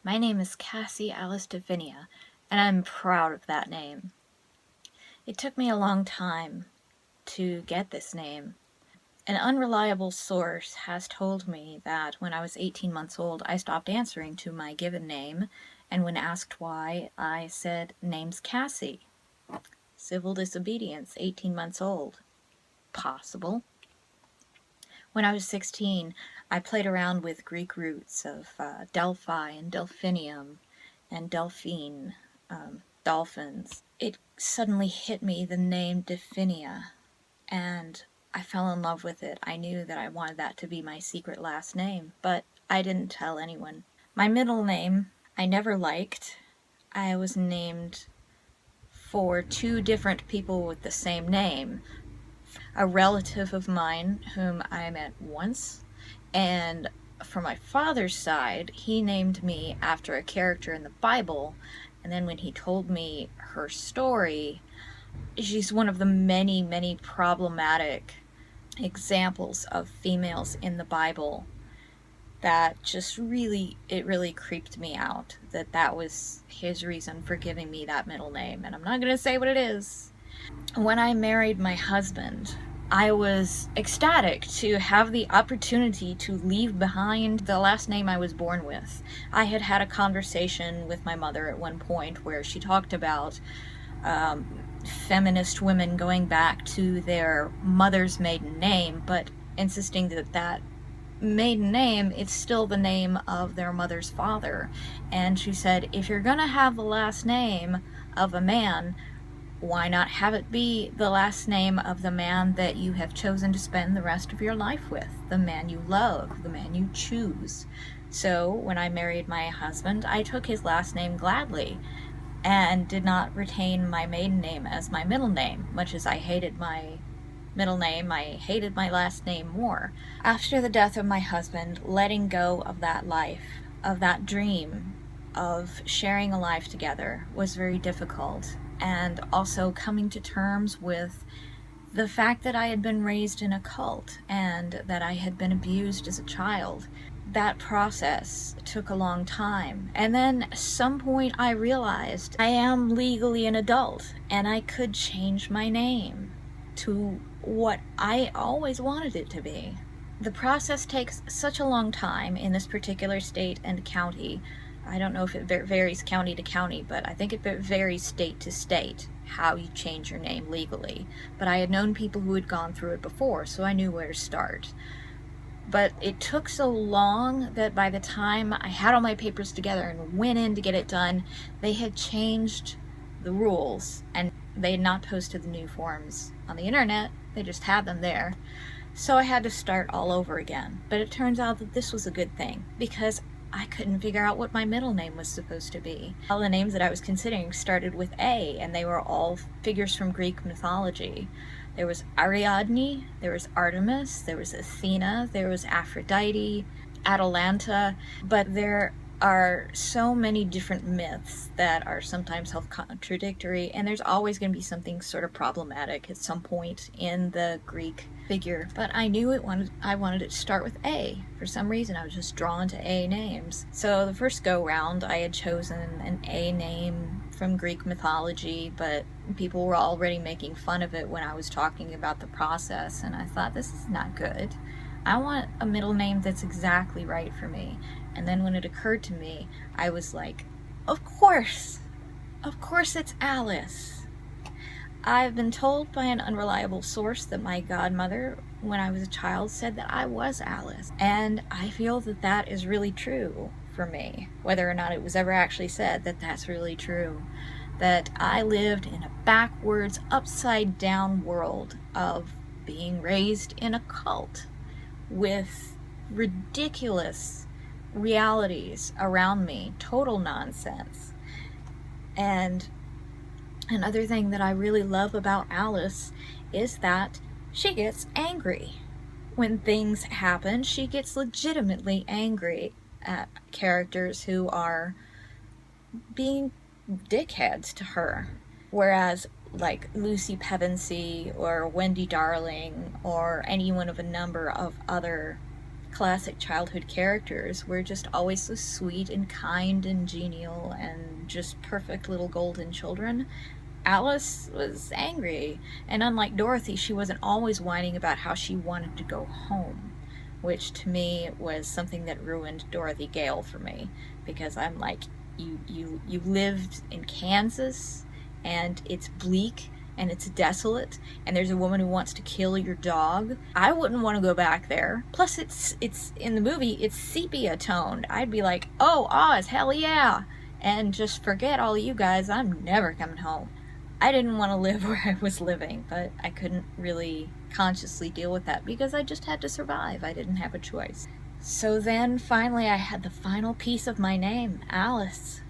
My name is Cassie Alice Davinia, and I'm proud of that name. It took me a long time to get this name. An unreliable source has told me that when I was 18 months old, I stopped answering to my given name, and when asked why, I said, "Name's Cassie." Civil disobedience, 18 months old. Possible. When I was 16, I played around with Greek roots of Delphi and Delphinium and Delphine, dolphins. It suddenly hit me, the name Davinia, and I fell in love with it. I knew that I wanted that to be my secret last name, but I didn't tell anyone. My middle name, I never liked. I was named for two different people with the same name. A relative of mine whom I met once, and from my father's side, he named me after a character in the Bible, and then when he told me her story, she's one of the many, many problematic examples of females in the Bible that just really creeped me out, that was his reason for giving me that middle name, and I'm not going to say what it is. When I married my husband, I was ecstatic to have the opportunity to leave behind the last name I was born with. I had had a conversation with my mother at one point where she talked about feminist women going back to their mother's maiden name, but insisting that that maiden name is still the name of their mother's father. And she said, if you're gonna have the last name of a man, why not have it be the last name of the man that you have chosen to spend the rest of your life with, the man you love, the man you choose? So when I married my husband, I took his last name gladly and did not retain my maiden name as my middle name. Much as I hated my middle name, I hated my last name more. After the death of my husband, letting go of that life, of that dream of sharing a life together, was very difficult. And also coming to terms with the fact that I had been raised in a cult and that I had been abused as a child. That process took a long time. And then at some point I realized I am legally an adult and I could change my name to what I always wanted it to be. The process takes such a long time in this particular state and county. I don't know if it varies county to county, but I think it varies state to state how you change your name legally. But I had known people who had gone through it before, so I knew where to start. But it took so long that by the time I had all my papers together and went in to get it done, they had changed the rules and they had not posted the new forms on the internet. They just had them there. So I had to start all over again. But it turns out that this was a good thing, because I couldn't figure out what my middle name was supposed to be. All the names that I was considering started with A, and they were all figures from Greek mythology. There was Ariadne, there was Artemis, there was Athena, there was Aphrodite, Atalanta, but there are so many different myths that are sometimes self-contradictory, and there's always going to be something sort of problematic at some point in the Greek figure. But I knew I wanted it to start with A. For some reason, I was just drawn to A names. So the first go-round, I had chosen an A name from Greek mythology, but people were already making fun of it when I was talking about the process, and I thought, this is not good. I want a middle name that's exactly right for me. And then when it occurred to me, I was like, of course it's Alice. I've been told by an unreliable source that my godmother, when I was a child, said that I was Alice. And I feel that that is really true for me. Whether or not it was ever actually said, that's really true. That I lived in a backwards, upside down world of being raised in a cult with ridiculous realities around me, total nonsense. And another thing that I really love about Alice is that she gets angry. When things happen, she gets legitimately angry at characters who are being dickheads to her. Whereas like Lucy Pevensey or Wendy Darling or any one of a number of other classic childhood characters were just always so sweet and kind and genial and just perfect little golden children, Alice was angry. And unlike Dorothy, she wasn't always whining about how she wanted to go home, which to me was something that ruined Dorothy Gale for me, because I'm like, you lived in Kansas and it's bleak and it's desolate, and there's a woman who wants to kill your dog. I wouldn't want to go back there. Plus, it's in the movie, it's sepia toned. I'd be like, oh, Oz, hell yeah, and just forget all of you guys. I'm never coming home. I didn't want to live where I was living, but I couldn't really consciously deal with that because I just had to survive. I didn't have a choice. So then finally I had the final piece of my name, Alice.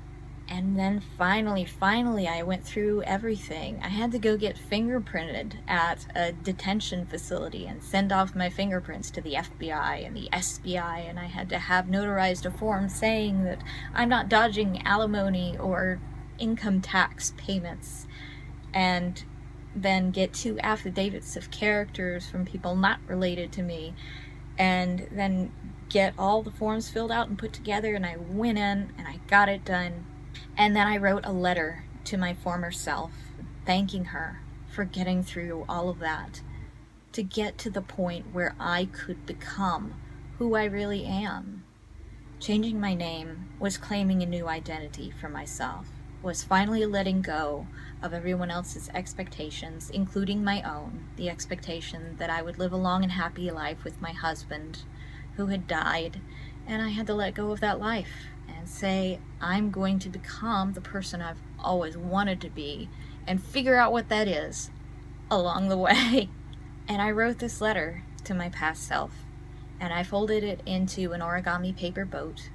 And then finally, I went through everything. I had to go get fingerprinted at a detention facility and send off my fingerprints to the FBI and the SBI, and I had to have notarized a form saying that I'm not dodging alimony or income tax payments, and then get 2 affidavits of characters from people not related to me, and then get all the forms filled out and put together, and I went in and I got it done. And then I wrote a letter to my former self, thanking her for getting through all of that to get to the point where I could become who I really am. Changing my name was claiming a new identity for myself, was finally letting go of everyone else's expectations, including my own, the expectation that I would live a long and happy life with my husband, who had died, and I had to let go of that life and say, I'm going to become the person I've always wanted to be, and figure out what that is along the way. And I wrote this letter to my past self, and I folded it into an origami paper boat.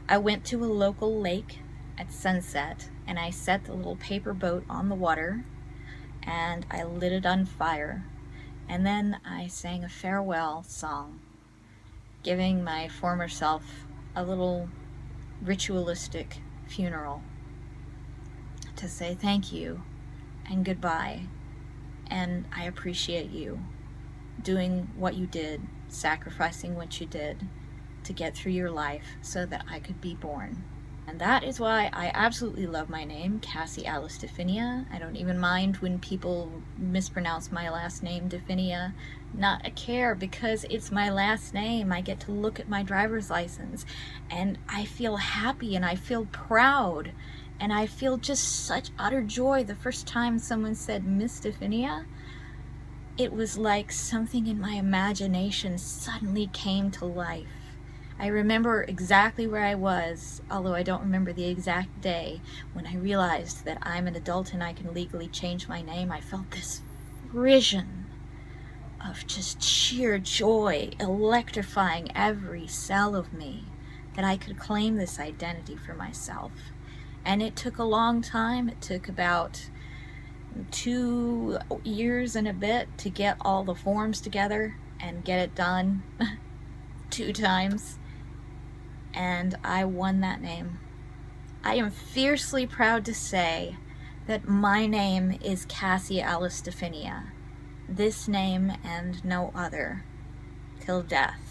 I went to a local lake at sunset, and I set the little paper boat on the water, and I lit it on fire, and then I sang a farewell song, giving my former self a little ritualistic funeral to say thank you and goodbye, and I appreciate you doing what you did, sacrificing what you did to get through your life so that I could be born. And that is why I absolutely love my name, Cassie Alice DeFinia. I don't even mind when people mispronounce my last name, DeFinia. Not a care, because it's my last name. I get to look at my driver's license and I feel happy and I feel proud and I feel just such utter joy. The first time someone said Miss DeFinia, it was like something in my imagination suddenly came to life. I remember exactly where I was, although I don't remember the exact day, when I realized that I'm an adult and I can legally change my name. I felt this vision of just sheer joy, electrifying every cell of me, that I could claim this identity for myself. And it took a long time. It took about 2 years and a bit to get all the forms together and get it done 2 times. And I won that name. I am fiercely proud to say that my name is Cassie Alice DeFinia. This name and no other, till death.